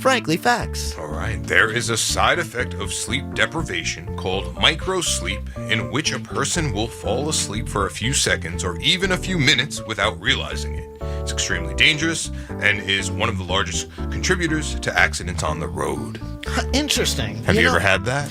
Frankly, facts. All right. There is a side effect of sleep deprivation called microsleep, in which a person will fall asleep for a few seconds or even a few minutes without realizing it. It's extremely dangerous and is one of the largest contributors to accidents on the road. Interesting. Have you ever had that?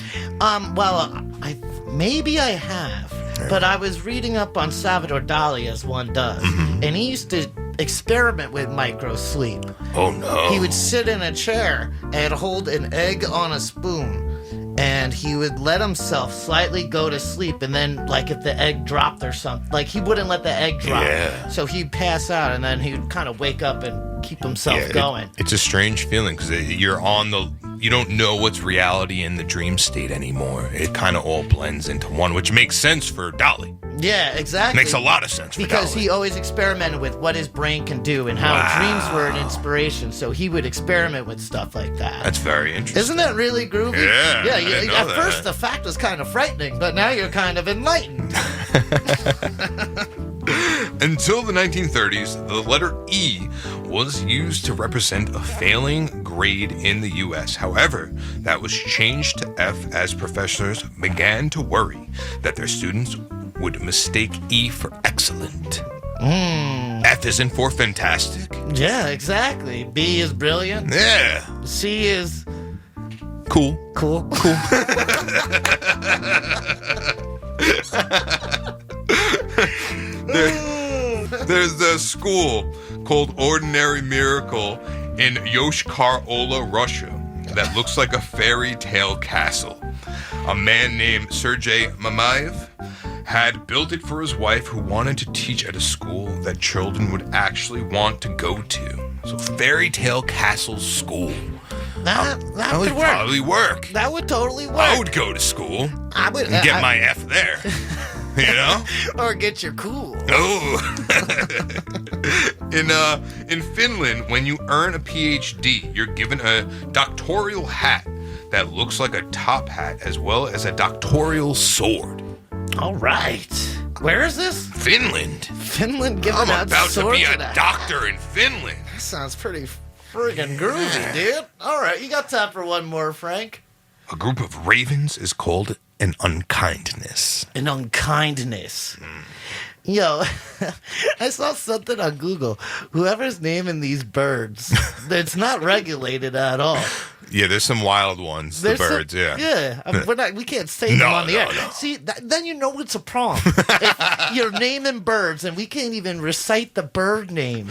Maybe I have, but I was reading up on Salvador Dali, as one does, and he used to experiment with micro sleep. Oh no. He would sit in a chair and hold an egg on a spoon, and he would let himself slightly go to sleep, and then, like, if the egg dropped or something, like, he wouldn't let the egg drop. Yeah. So he'd pass out, and then he'd kind of wake up and keep himself going. It's a strange feeling because you don't know what's reality in the dream state anymore. It kind of all blends into one, which makes sense for Dali. Yeah, exactly. Makes a lot of sense for because Dali. he always experimented with what his brain can do and how dreams were an inspiration. So he would experiment with stuff like that. That's very interesting. Isn't that really groovy? Yeah. At first, the fact was kind of frightening, but now you're kind of enlightened. Until the 1930s, the letter E was used to represent a failing grade in the U.S. However, that was changed to F as professors began to worry that their students would mistake E for excellent. F isn't for fantastic. Yeah, exactly. B is brilliant. Yeah. C is Cool. cool. There's a school called Ordinary Miracle in Yoshkar-Ola, Russia, that looks like a fairy tale castle. A man named Sergei Mamayev had built it for his wife, who wanted to teach at a school that children would actually want to go to. So, fairy tale castle school. That would work. Probably work. That would totally work. I would go to school I would and get my F there. You know? or get your cool. Oh. In Finland, when you earn a PhD, you're given a doctoral hat that looks like a top hat, as well as a doctoral sword. All right. Where is this? Finland. Finland giving I'm out about to swords be a and a hat. doctor in Finland. That sounds pretty friggin' groovy, dude. All right, you got time for one more, Frank? A group of ravens is called an unkindness. An unkindness. Yo, I saw something on Google. Whoever's naming these birds, it's not regulated at all. Yeah, there's some wild ones, There's the birds, yeah. Yeah, we can't say them on the air. No. See, then you know it's a problem. If you're naming birds and we can't even recite the bird name.